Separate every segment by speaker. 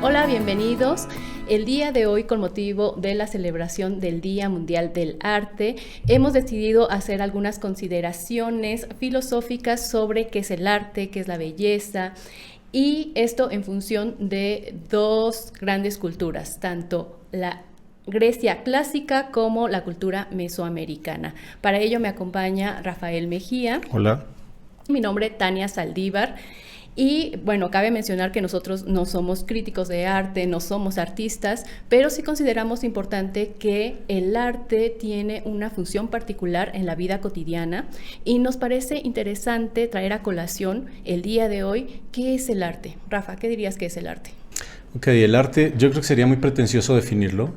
Speaker 1: Hola, bienvenidos. El día de hoy, con motivo de la celebración del Día Mundial del Arte, hemos decidido hacer algunas consideraciones filosóficas sobre qué es el arte, qué es la belleza, y esto en función de dos grandes culturas, tanto la Grecia clásica como la cultura mesoamericana. Para ello me acompaña Rafael Mejía.
Speaker 2: Hola.
Speaker 1: Mi nombre es Tania Saldívar. Y bueno, cabe mencionar que nosotros no somos críticos de arte, no somos artistas, pero sí consideramos importante que el arte tiene una función particular en la vida cotidiana y nos parece interesante traer a colación el día de hoy qué es el arte. Rafa, ¿qué dirías que es el arte?
Speaker 2: Ok, el arte yo creo que sería muy pretencioso definirlo.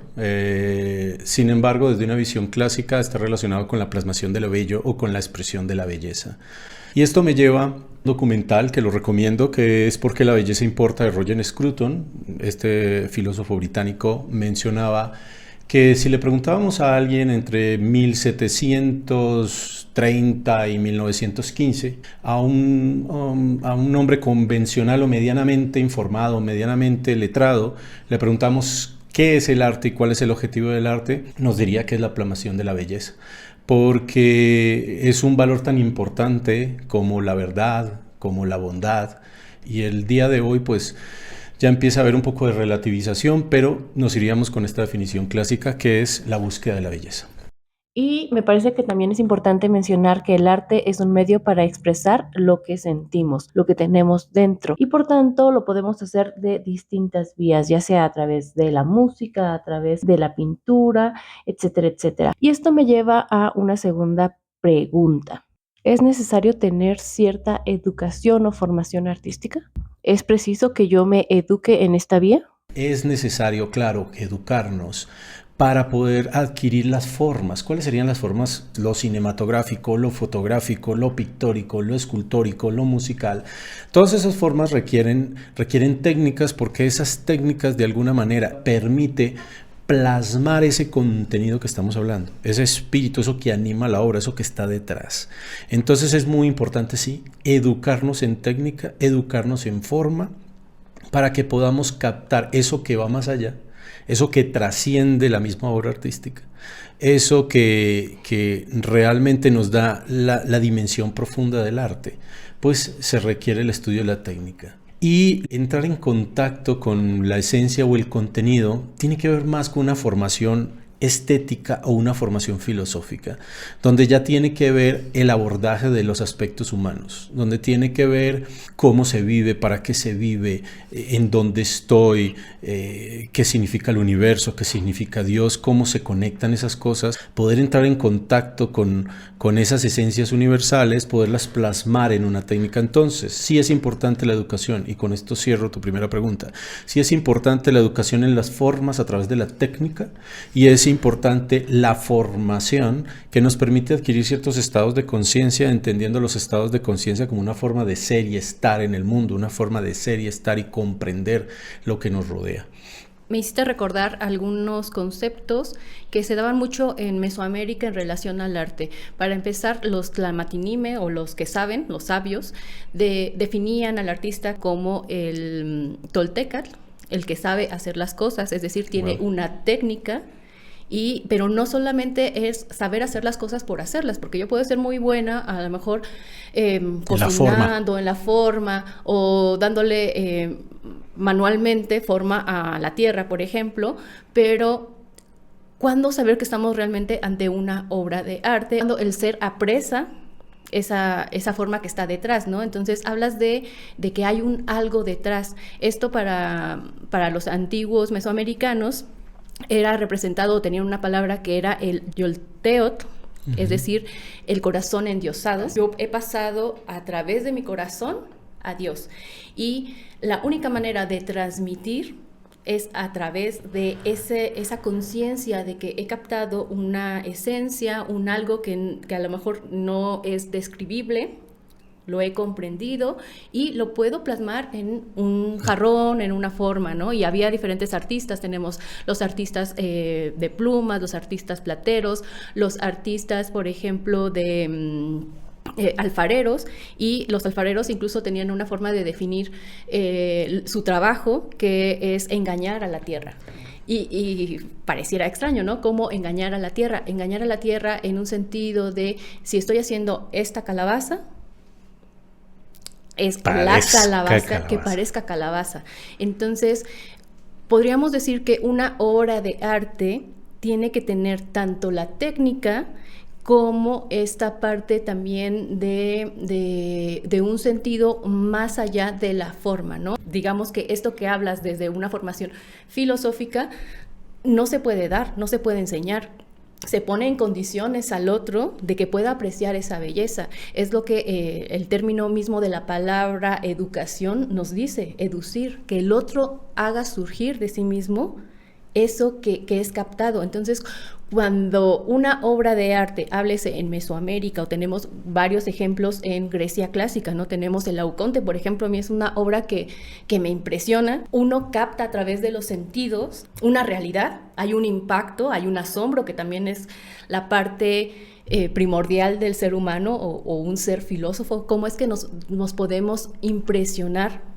Speaker 2: Sin embargo, desde una visión clásica está relacionado con la plasmación de lo bello o con la expresión de la belleza. Y esto me lleva a un documental que lo recomiendo, que es Porque la belleza importa, de Roger Scruton. Este filósofo británico mencionaba que si le preguntábamos a alguien entre 1730 y 1915, a un hombre convencional o medianamente informado, medianamente letrado, le preguntamos qué es el arte y cuál es el objetivo del arte, nos diría que es la plasmación de la belleza, porque es un valor tan importante como la verdad, como la bondad, y el día de hoy pues ya empieza a haber un poco de relativización, pero nos iríamos con esta definición clásica que es la búsqueda de la belleza.
Speaker 3: Y me parece que también es importante mencionar que el arte es un medio para expresar lo que sentimos, lo que tenemos dentro, y por tanto lo podemos hacer de distintas vías, ya sea a través de la música, a través de la pintura, etcétera, etcétera. Y esto me lleva a una segunda pregunta. ¿Es necesario tener cierta educación o formación artística? ¿Es preciso que yo me eduque en esta vía?
Speaker 2: Es necesario, claro, educarnos para poder adquirir las formas. ¿Cuáles serían las formas? Lo cinematográfico, lo fotográfico, lo pictórico, lo escultórico, lo musical. Todas esas formas requieren técnicas, porque esas técnicas de alguna manera permiten plasmar ese contenido que estamos hablando, ese espíritu, eso que anima la obra, eso que está detrás. Entonces es muy importante, sí, educarnos en técnica, educarnos en forma, para que podamos captar eso que va más allá, eso que trasciende la misma obra artística, eso que realmente nos da la dimensión profunda del arte. Pues se requiere el estudio de la técnica. Y entrar en contacto con la esencia o el contenido tiene que ver más con una formación estética o una formación filosófica, donde ya tiene que ver el abordaje de los aspectos humanos, donde tiene que ver cómo se vive, para qué se vive, en dónde estoy, qué significa el universo, qué significa Dios, cómo se conectan esas cosas, poder entrar en contacto con esas esencias universales, poderlas plasmar en una técnica. Entonces, sí es importante la educación, y con esto cierro tu primera pregunta, sí es importante la educación en las formas a través de la técnica, y es importante la formación que nos permite adquirir ciertos estados de conciencia, entendiendo los estados de conciencia como una forma de ser y estar en el mundo, una forma de ser y estar y comprender lo que nos rodea.
Speaker 1: Me hiciste recordar algunos conceptos que se daban mucho en Mesoamérica en relación al arte. Para empezar, los tlamatinime, o los que saben, los sabios, definían al artista como el toltecatl, el que sabe hacer las cosas, es decir, tiene una técnica. Pero no solamente es saber hacer las cosas por hacerlas, porque yo puedo ser muy buena, a lo mejor cocinando, en la forma, o dándole manualmente forma a la tierra, por ejemplo, pero ¿cuándo saber que estamos realmente ante una obra de arte? Cuando el ser apresa esa forma que está detrás, ¿no? Entonces hablas de que hay algo detrás. Esto para los antiguos mesoamericanos era representado, tenía una palabra que era el yolteotl, es decir, el corazón endiosado. Yo he pasado a través de mi corazón a Dios, y la única manera de transmitir es a través de esa conciencia de que he captado una esencia, un algo que a lo mejor no es describible, lo he comprendido y lo puedo plasmar en un jarrón, en una forma, ¿no? Y había diferentes artistas, tenemos los artistas de plumas, los artistas plateros, los artistas, por ejemplo, de alfareros, y los alfareros incluso tenían una forma de definir su trabajo, que es engañar a la tierra. Y pareciera extraño, ¿no? ¿Cómo engañar a la tierra? Engañar a la tierra en un sentido de, si estoy haciendo esta calabaza, es la calabaza que parezca calabaza. Entonces, podríamos decir que una obra de arte tiene que tener tanto la técnica como esta parte también de un sentido más allá de la forma, ¿no? Digamos que esto que hablas desde una formación filosófica no se puede dar, no se puede enseñar. Se pone en condiciones al otro de que pueda apreciar esa belleza. Es lo que el término mismo de la palabra educación nos dice, educir, que el otro haga surgir de sí mismo eso que es captado. Entonces, cuando una obra de arte, háblese en Mesoamérica, o tenemos varios ejemplos en Grecia clásica, ¿no? Tenemos el Laoconte, por ejemplo, a mí es una obra que me impresiona. Uno capta a través de los sentidos una realidad, hay un impacto, hay un asombro, que también es la parte primordial del ser humano o un ser filósofo. ¿Cómo es que nos podemos impresionar,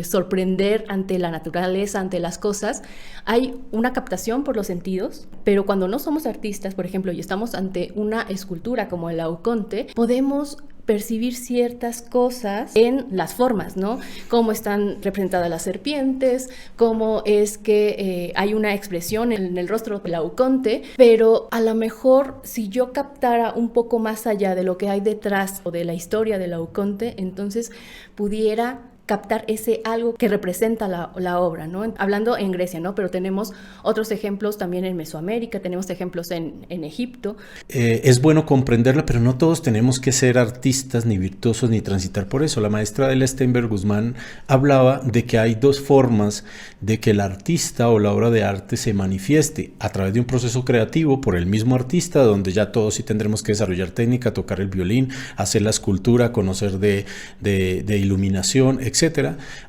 Speaker 1: sorprender ante la naturaleza, ante las cosas? Hay una captación por los sentidos, pero cuando no somos artistas, por ejemplo, y estamos ante una escultura como el Laoconte, podemos percibir ciertas cosas en las formas, ¿no? Cómo están representadas las serpientes, cómo es que hay una expresión en el rostro del Laoconte, pero a lo mejor si yo captara un poco más allá de lo que hay detrás o de la historia del Laoconte, entonces pudiera captar ese algo que representa la obra, ¿no? Hablando en Grecia, ¿no? Pero tenemos otros ejemplos también en Mesoamérica, tenemos ejemplos en Egipto.
Speaker 2: Es bueno comprenderla, pero no todos tenemos que ser artistas, ni virtuosos, ni transitar por eso. La maestra Adela Steinberg Guzmán hablaba de que hay dos formas de que el artista o la obra de arte se manifieste: a través de un proceso creativo por el mismo artista, donde ya todos sí tendremos que desarrollar técnica, tocar el violín, hacer la escultura, conocer de iluminación, etcétera,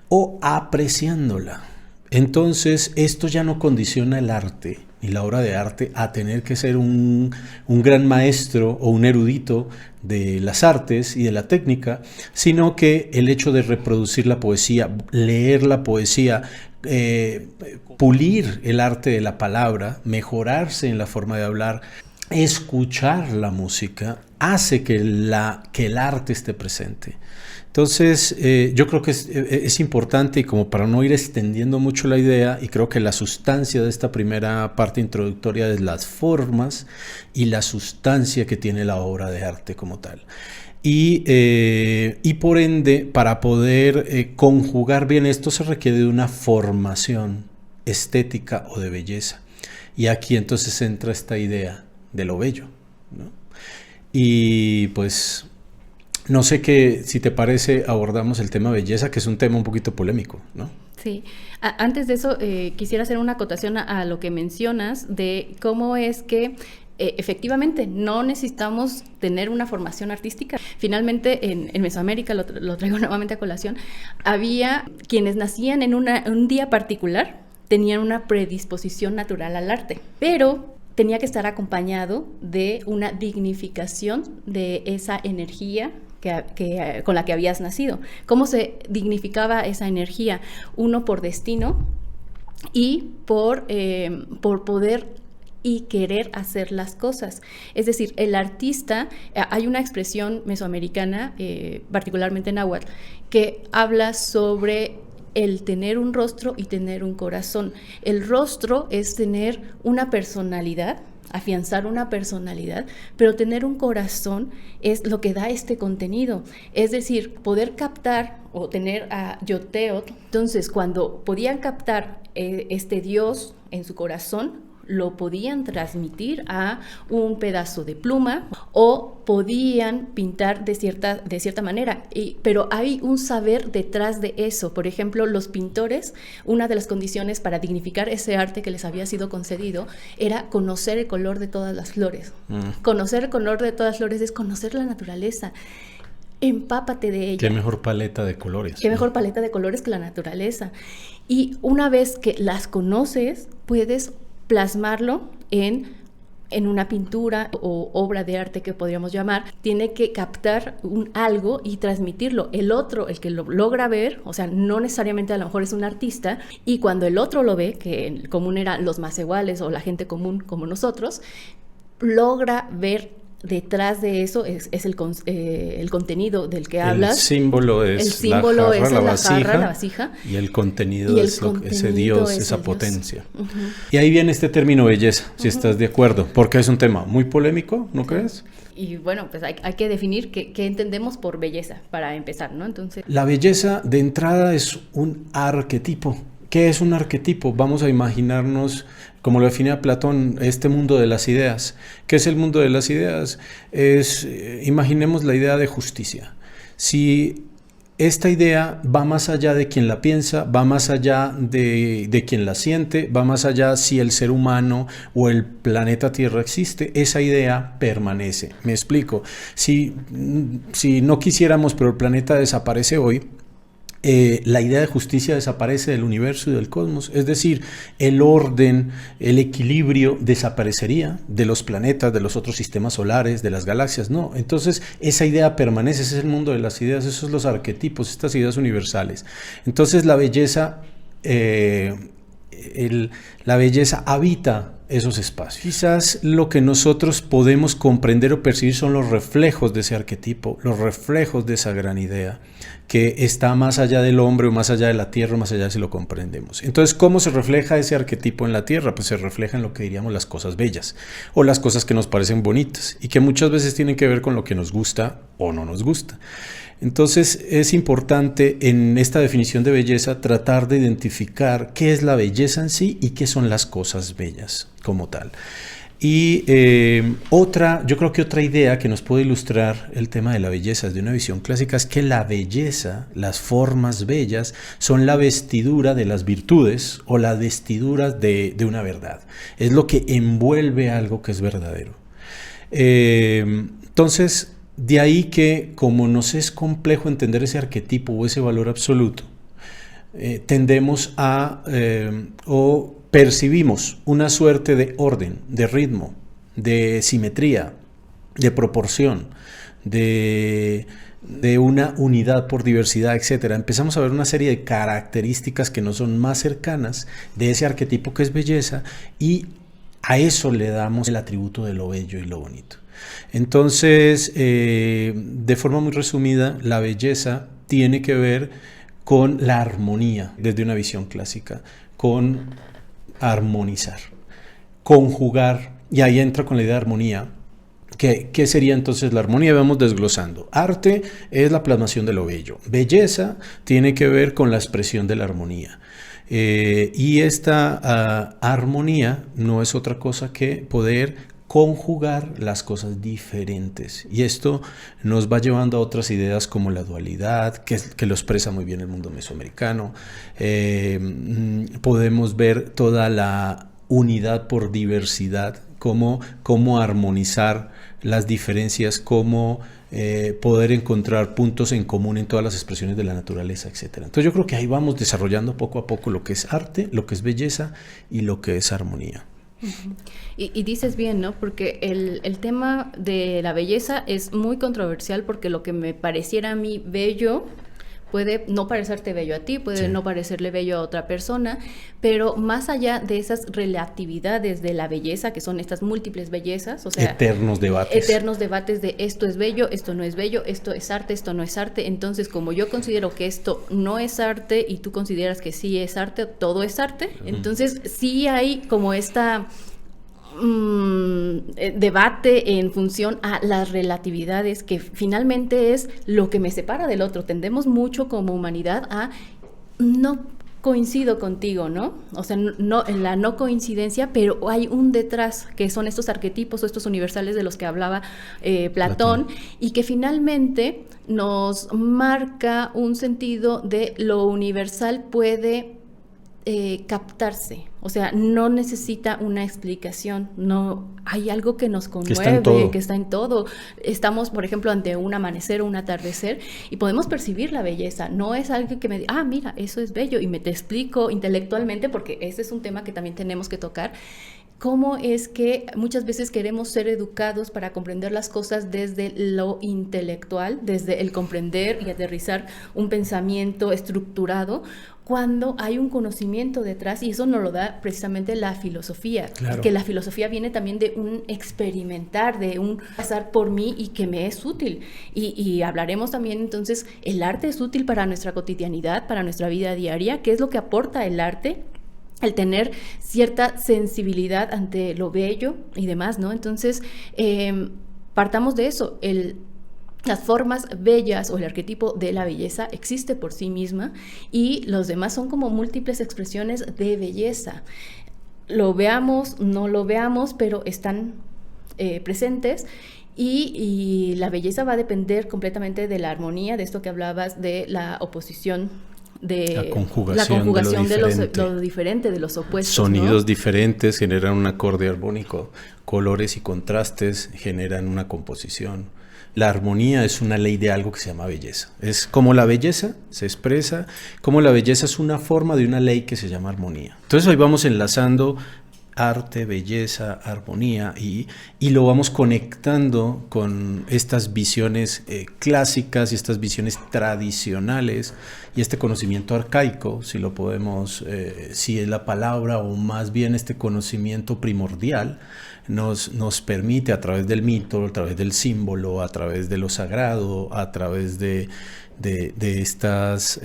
Speaker 2: o apreciándola. Entonces, esto ya no condiciona el arte ni la obra de arte a tener que ser un gran maestro o un erudito de las artes y de la técnica, sino que el hecho de reproducir la poesía, leer la poesía, pulir el arte de la palabra, mejorarse en la forma de hablar, escuchar la música, hace que el arte esté presente. Entonces, yo creo que es importante, y como para no ir extendiendo mucho la idea, y creo que la sustancia de esta primera parte introductoria es las formas y la sustancia que tiene la obra de arte como tal. Y por ende, para poder conjugar bien esto, se requiere de una formación estética o de belleza. Y aquí entonces entra esta idea de lo bello, ¿no? Y pues no sé si te parece, abordamos el tema belleza, que es un tema un poquito polémico, ¿no?
Speaker 1: Sí. Antes de eso, quisiera hacer una acotación a lo que mencionas de cómo es que efectivamente no necesitamos tener una formación artística. Finalmente, en Mesoamérica, lo traigo nuevamente a colación, había quienes nacían en un día particular, tenían una predisposición natural al arte, pero tenía que estar acompañado de una dignificación de esa energía con la que habías nacido. ¿Cómo se dignificaba esa energía? Uno, por destino, y por poder y querer hacer las cosas. Es decir, el artista, hay una expresión mesoamericana, particularmente náhuatl, que habla sobre el tener un rostro y tener un corazón. El rostro es tener una personalidad, afianzar una personalidad, pero tener un corazón es lo que da este contenido. Es decir, poder captar o tener a Yoteotl. Entonces, cuando podían captar este Dios en su corazón, lo podían transmitir a un pedazo de pluma o podían pintar de cierta manera, pero hay un saber detrás de eso. Por ejemplo, los pintores, una de las condiciones para dignificar ese arte que les había sido concedido era conocer el color de todas las flores. Conocer el color de todas las flores es conocer la naturaleza. Empápate de ella.
Speaker 2: Qué mejor paleta de colores.
Speaker 1: Qué mejor paleta de colores que la naturaleza. Y una vez que las conoces, puedes plasmarlo en en una pintura o obra de arte que podríamos llamar, tiene que captar algo y transmitirlo. El otro, el que lo logra ver, o sea, no necesariamente a lo mejor es un artista, y cuando el otro lo ve, que en común eran los más iguales o la gente común como nosotros, logra ver detrás de eso es el contenido del que hablas.
Speaker 2: El símbolo es la vasija, y el contenido es ese Dios, esa potencia. Uh-huh. Y ahí viene este término belleza, si estás de acuerdo, porque es un tema muy polémico, ¿no crees?
Speaker 1: Y bueno, pues hay que definir qué entendemos por belleza para empezar, ¿no? Entonces,
Speaker 2: la belleza de entrada es un arquetipo. ¿Qué es un arquetipo? Vamos a imaginarnos, como lo definía Platón, este mundo de las ideas. ¿Qué es el mundo de las ideas? Imaginemos la idea de justicia. Si esta idea va más allá de quien la piensa, va más allá de quien la siente, va más allá si el ser humano o el planeta Tierra existe, esa idea permanece. Me explico. Si no quisiéramos, pero el planeta desaparece hoy, la idea de justicia desaparece del universo y del cosmos, es decir, el orden, el equilibrio desaparecería de los planetas, de los otros sistemas solares, de las galaxias, no. Entonces esa idea permanece, ese es el mundo de las ideas, esos son los arquetipos, estas ideas universales. Entonces la belleza habita esos espacios. Quizás lo que nosotros podemos comprender o percibir son los reflejos de ese arquetipo, los reflejos de esa gran idea que está más allá del hombre o más allá de la tierra, más allá de si lo comprendemos. Entonces, ¿cómo se refleja ese arquetipo en la tierra? Pues se refleja en lo que diríamos las cosas bellas o las cosas que nos parecen bonitas y que muchas veces tienen que ver con lo que nos gusta o no nos gusta. Entonces es importante en esta definición de belleza tratar de identificar qué es la belleza en sí y qué son las cosas bellas como tal. Y yo creo que otra idea que nos puede ilustrar el tema de la belleza desde una visión clásica es que la belleza, las formas bellas, son la vestidura de las virtudes o la vestidura de una verdad. Es lo que envuelve algo que es verdadero. Entonces, de ahí que como nos es complejo entender ese arquetipo o ese valor absoluto, tendemos o percibimos una suerte de orden, de ritmo, de simetría, de proporción, de una unidad por diversidad, etc. Empezamos a ver una serie de características que nos son más cercanas de ese arquetipo que es belleza y a eso le damos el atributo de lo bello y lo bonito. Entonces, de forma muy resumida, la belleza tiene que ver con la armonía desde una visión clásica, con armonizar, conjugar, y ahí entra con la idea de armonía. ¿Qué sería entonces la armonía? Vamos desglosando. Arte es la plasmación de lo bello. Belleza tiene que ver con la expresión de la armonía. Y esta armonía no es otra cosa que poder conjugar las cosas diferentes. Y esto nos va llevando a otras ideas como la dualidad, que lo expresa muy bien el mundo mesoamericano. Podemos ver toda la unidad por diversidad, cómo armonizar las diferencias, cómo poder encontrar puntos en común en todas las expresiones de la naturaleza, etc. Entonces yo creo que ahí vamos desarrollando poco a poco lo que es arte, lo que es belleza y lo que es armonía.
Speaker 1: Uh-huh. Y dices bien, ¿no? Porque el tema de la belleza es muy controversial porque lo que me pareciera a mí bello puede no parecerte bello a ti, puede no parecerle bello a otra persona, pero más allá de esas relatividades de la belleza, que son estas múltiples bellezas, o sea, eternos debates de esto es bello, esto no es bello, esto es arte, esto no es arte. Entonces, como yo considero que esto no es arte y tú consideras que sí es arte, todo es arte, entonces sí hay como esta debate en función a las relatividades, que finalmente es lo que me separa del otro. Tendemos mucho como humanidad a no coincido contigo, ¿no? O sea, no, en la no coincidencia, pero hay un detrás, que son estos arquetipos o estos universales de los que hablaba Platón, y que finalmente nos marca un sentido de lo universal puede captarse, o sea, no necesita una explicación, no hay algo que nos conmueve, que está en todo. Estamos, por ejemplo, ante un amanecer o un atardecer y podemos percibir la belleza, no es algo que me diga, mira, eso es bello y te explico intelectualmente, porque ese es un tema que también tenemos que tocar. cómo es que muchas veces queremos ser educados para comprender las cosas desde lo intelectual, desde el comprender y aterrizar un pensamiento estructurado, cuando hay un conocimiento detrás, y eso nos lo da precisamente la filosofía,
Speaker 2: Claro.
Speaker 1: que la filosofía viene también de un experimentar, de un pasar por mí y que me es útil. Y hablaremos también entonces, el arte es útil para nuestra cotidianidad, para nuestra vida diaria. ¿Qué es lo que aporta el arte? El tener cierta sensibilidad ante lo bello y demás, ¿no? Entonces, partamos de eso. Las formas bellas o el arquetipo de la belleza existe por sí misma y los demás son como múltiples expresiones de belleza. Lo veamos, no lo veamos, pero están presentes. Y la belleza va a depender completamente de la armonía, de esto que hablabas, de la oposición, de
Speaker 2: la conjugación
Speaker 1: de lo diferente, de los opuestos.
Speaker 2: Sonidos
Speaker 1: ¿no?
Speaker 2: diferentes generan un acorde armónico, colores y contrastes generan una composición. La armonía es una ley de algo que se llama belleza. Es como la belleza se expresa, como la belleza es una forma de una ley que se llama armonía. Entonces hoy vamos enlazando arte, belleza, armonía y lo vamos conectando con estas visiones clásicas y estas visiones tradicionales y este conocimiento arcaico, si lo podemos, si es la palabra o más bien este conocimiento primordial, nos permite a través del mito, a través del símbolo, a través de lo sagrado, a través de estas,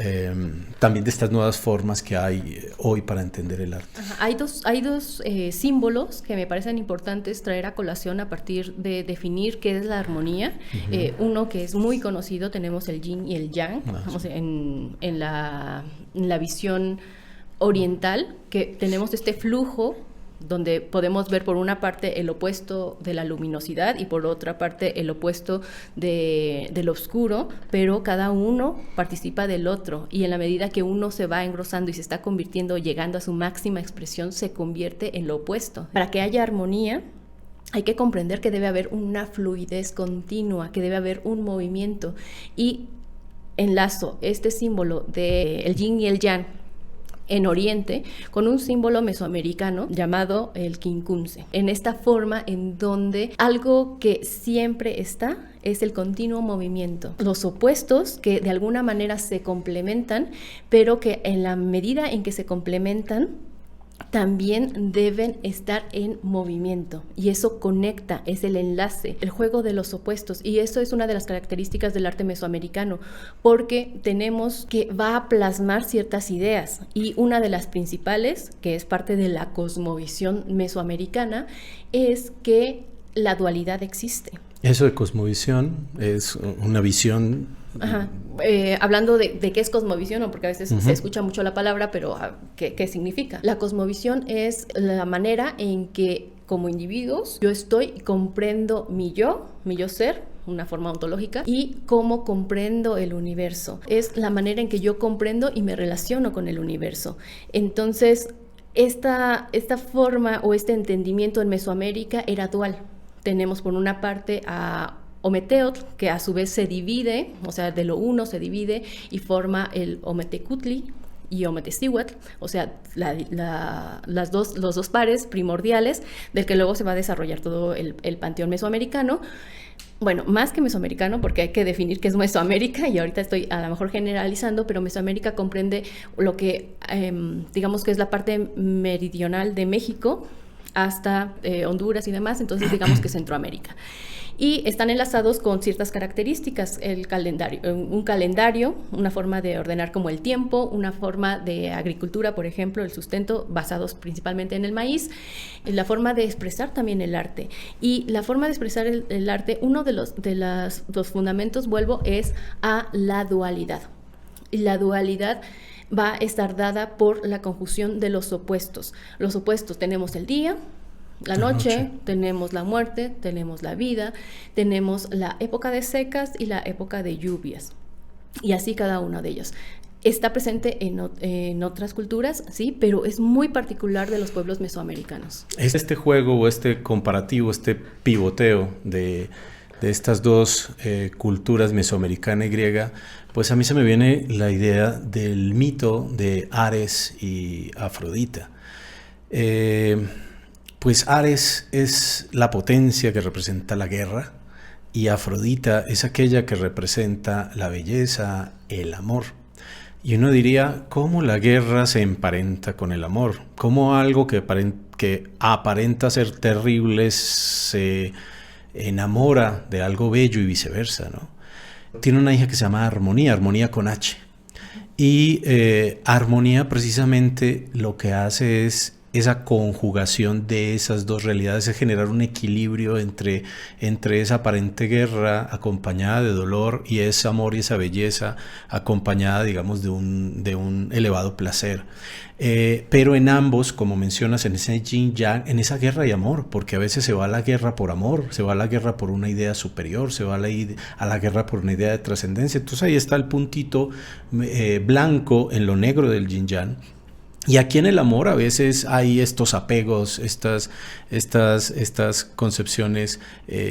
Speaker 2: también de estas nuevas formas que hay hoy para entender el arte.
Speaker 1: Ajá. Hay dos símbolos que me parecen importantes traer a colación a partir de definir qué es la armonía. Uno que es muy conocido, tenemos el yin y el yang, en la visión oriental, que tenemos este flujo donde podemos ver por una parte el opuesto de la luminosidad y por otra parte el opuesto del oscuro, pero cada uno participa del otro y en la medida que uno se va engrosando y se está convirtiendo, llegando a su máxima expresión, se convierte en lo opuesto. Para que haya armonía, hay que comprender que debe haber una fluidez continua, que debe haber un movimiento, y enlazo este símbolo del yin y el yang en Oriente con un símbolo mesoamericano llamado el quincunce. En esta forma en donde algo que siempre está es el continuo movimiento. Los opuestos que de alguna manera se complementan, pero que en la medida en que se complementan también deben estar en movimiento, y eso conecta, es el enlace, el juego de los opuestos, y eso es una de las características del arte mesoamericano, porque tenemos que va a plasmar ciertas ideas, y una de las principales, que es parte de la cosmovisión mesoamericana, es que la dualidad existe.
Speaker 2: Eso de cosmovisión es una visión.
Speaker 1: Ajá. Hablando de qué es cosmovisión, porque a veces se escucha mucho la palabra, pero ¿qué significa? La cosmovisión es la manera en que como individuos yo comprendo mi yo ser, una forma ontológica, y cómo comprendo el universo. Es la manera en que yo comprendo y me relaciono con el universo. Entonces, esta forma o este entendimiento en Mesoamérica era dual. Tenemos por una parte a Ometeotl, que a su vez se divide, o sea, de lo uno se divide y forma el Ometecutli y Ometecihuatl, o sea, los dos pares primordiales del que luego se va a desarrollar todo el panteón mesoamericano. Bueno, más que mesoamericano, porque hay que definir qué es Mesoamérica, y ahorita estoy a lo mejor generalizando, pero Mesoamérica comprende lo que digamos que es la parte meridional de México hasta Honduras y demás, entonces digamos que Centroamérica. Y están enlazados con ciertas características, un calendario, una forma de ordenar como el tiempo, una forma de agricultura, por ejemplo, el sustento, basados principalmente en el maíz, la forma de expresar también el arte. Y la forma de expresar el arte, uno de los fundamentos, vuelvo, es a la dualidad. Y la dualidad va a estar dada por la conjunción de los opuestos. Los opuestos tenemos el día, la noche, tenemos la muerte, tenemos la vida, tenemos la época de secas y la época de lluvias, y así cada uno de ellos. Está presente en otras culturas, sí, pero es muy particular de los pueblos mesoamericanos.
Speaker 2: Este juego o este comparativo, este pivoteo de estas dos culturas, mesoamericana y griega, pues a mí se me viene la idea del mito de Ares y Afrodita. Pues Ares es la potencia que representa la guerra y Afrodita es aquella que representa la belleza, el amor. Y uno diría, ¿cómo la guerra se emparenta con el amor? ¿Cómo algo que aparenta ser terrible se enamora de algo bello y viceversa, ¿no? Tiene una hija que se llama Armonía, Armonía con H. Y Armonía precisamente lo que hace es esa conjugación de esas dos realidades, es generar un equilibrio entre esa aparente guerra acompañada de dolor y ese amor y esa belleza acompañada, digamos, de un elevado placer. Pero en ambos, como mencionas, en ese yin yang, en esa guerra y amor, porque a veces se va a la guerra por amor, se va a la guerra por una idea superior, se va a la guerra por una idea de trascendencia. Entonces ahí está el puntito blanco en lo negro del yin yang. Y aquí en el amor a veces hay estos apegos, estas concepciones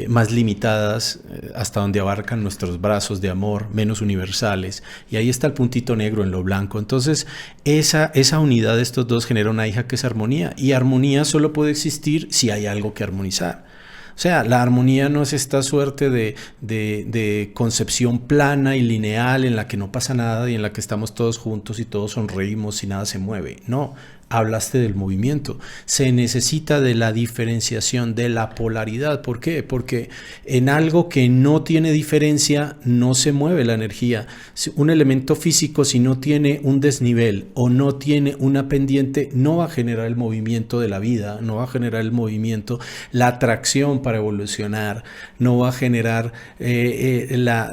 Speaker 2: más limitadas, hasta donde abarcan nuestros brazos de amor, menos universales. Y ahí está el puntito negro en lo blanco. Entonces esa unidad de estos dos genera una hija que es armonía. Y armonía solo puede existir si hay algo que armonizar. O sea, la armonía no es esta suerte de concepción plana y lineal en la que no pasa nada y en la que estamos todos juntos y todos sonreímos y nada se mueve. No, hablaste del movimiento. Se necesita de la diferenciación, de la polaridad. ¿Por qué? Porque en algo que no tiene diferencia no se mueve la energía. Un elemento físico, si no tiene un desnivel o no tiene una pendiente, no va a generar el movimiento de la vida, no va a generar el movimiento, la atracción para evolucionar, no va a generar la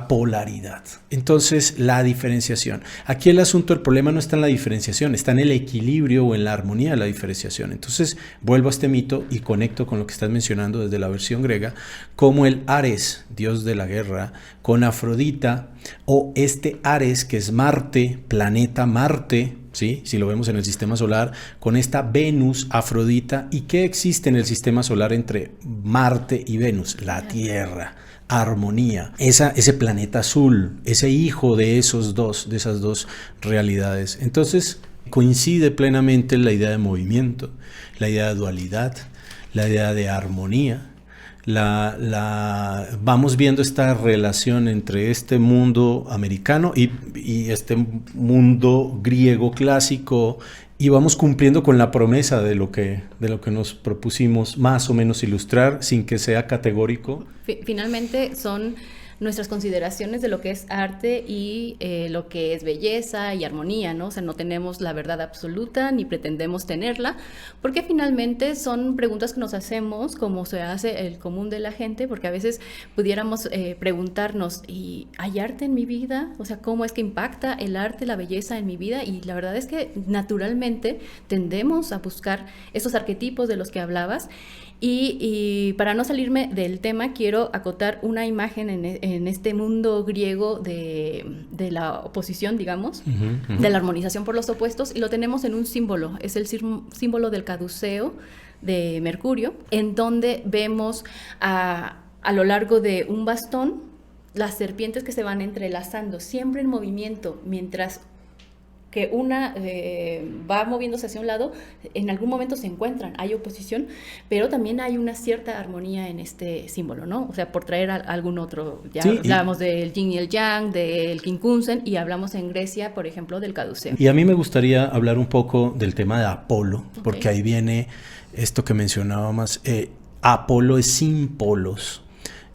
Speaker 2: polaridad. Entonces, la diferenciación. Aquí el asunto, el problema no está en la diferenciación, está en el equilibrio o en la armonía de la diferenciación. Entonces, vuelvo a este mito y conecto con lo que estás mencionando desde la versión griega, como el Ares, dios de la guerra, con Afrodita, o este Ares que es Marte, planeta Marte, ¿sí? Si lo vemos en el sistema solar, con esta Venus, Afrodita. ¿Y qué existe en el sistema solar entre Marte y Venus? La Tierra. Armonía, ese planeta azul, ese hijo de esas dos realidades. Entonces coincide plenamente la idea de movimiento, la idea de dualidad, la idea de armonía. Vamos viendo esta relación entre este mundo americano y este mundo griego clásico, y vamos cumpliendo con la promesa de lo que nos propusimos más o menos ilustrar sin que sea categórico.
Speaker 1: Finalmente son nuestras consideraciones de lo que es arte y lo que es belleza y armonía, ¿no? O sea, no tenemos la verdad absoluta ni pretendemos tenerla, porque finalmente son preguntas que nos hacemos como se hace el común de la gente, porque a veces pudiéramos preguntarnos, ¿y hay arte en mi vida? O sea, ¿cómo es que impacta el arte, la belleza en mi vida? Y la verdad es que naturalmente tendemos a buscar esos arquetipos de los que hablabas. Y para no salirme del tema, quiero acotar una imagen en este mundo griego de la oposición, digamos, de la armonización por los opuestos, y lo tenemos en un símbolo, es el símbolo del caduceo de Mercurio, en donde vemos a lo largo de un bastón las serpientes que se van entrelazando, siempre en movimiento, mientras que una va moviéndose hacia un lado, en algún momento se encuentran, hay oposición, pero también hay una cierta armonía en este símbolo, ¿no? O sea, por traer algún otro, ya sí, hablamos del yin y el yang, del quincunsen, y hablamos en Grecia, por ejemplo, del caduceo.
Speaker 2: Y a mí me gustaría hablar un poco del tema de Apolo, porque ahí viene esto que mencionaba más. Apolo es sin polos,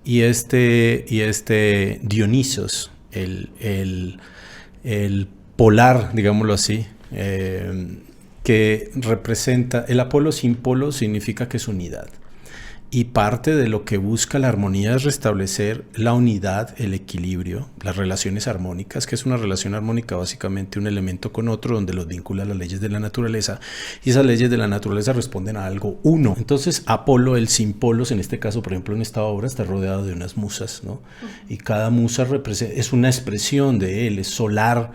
Speaker 2: y este Dionisos, el polar, digámoslo así, que representa, el Apolo sin polo significa que es unidad. Y parte de lo que busca la armonía es restablecer la unidad, el equilibrio, las relaciones armónicas, que es una relación armónica básicamente un elemento con otro donde los vincula las leyes de la naturaleza, y esas leyes de la naturaleza responden a algo uno. Entonces Apolo, el sin polos, en este caso, por ejemplo, en esta obra está rodeado de unas musas, ¿no? Y cada musa es una expresión de él, es solar,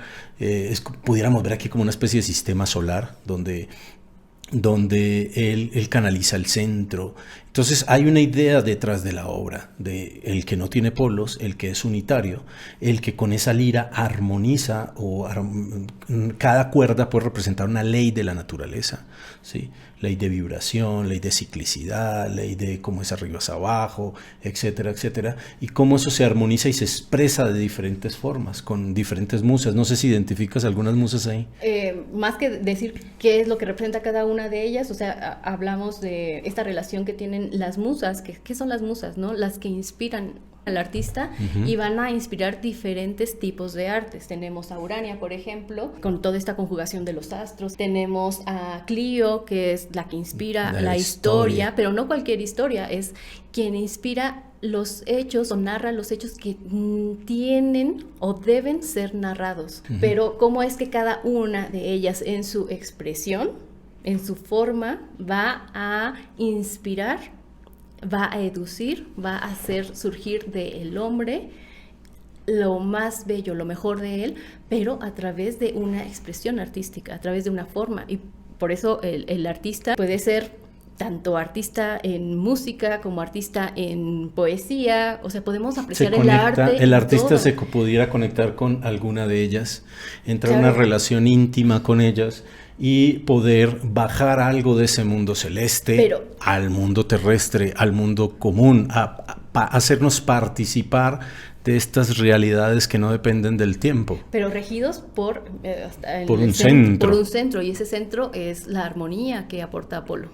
Speaker 2: pudiéramos ver aquí como una especie de sistema solar donde él canaliza el centro, Entonces hay una idea detrás de la obra, de el que no tiene polos, el que es unitario, el que con esa lira armoniza cada cuerda puede representar una ley de la naturaleza, ¿sí? Ley de vibración, ley de ciclicidad, ley de cómo es arriba es abajo, etcétera, etcétera, y cómo eso se armoniza y se expresa de diferentes formas, con diferentes musas. No sé si identificas algunas musas ahí.
Speaker 1: Más que decir qué es lo que representa cada una de ellas, o sea, hablamos de esta relación que tienen las musas. ¿Qué son las musas, no? Las que inspiran al artista y van a inspirar diferentes tipos de artes. Tenemos a Urania, por ejemplo, con toda esta conjugación de los astros. Tenemos a Clio, que es la que inspira la historia, pero no cualquier historia, es quien inspira los hechos o narra los hechos que tienen o deben ser narrados. Pero cómo es que cada una de ellas en su expresión, en su forma, va a inspirar, va a educir, va a hacer surgir del hombre lo más bello, lo mejor de él, pero a través de una expresión artística, a través de una forma. Y por eso el artista puede ser tanto artista en música como artista en poesía. O sea, podemos apreciar el arte.
Speaker 2: El artista se pudiera conectar con alguna de ellas, entrar en una relación íntima con ellas y poder bajar algo de ese mundo celeste al mundo terrestre, al mundo común, a hacernos participar de estas realidades que no dependen del tiempo.
Speaker 1: Pero regidos por
Speaker 2: un centro.
Speaker 1: Por un centro, y ese centro es la armonía que aporta Apolo.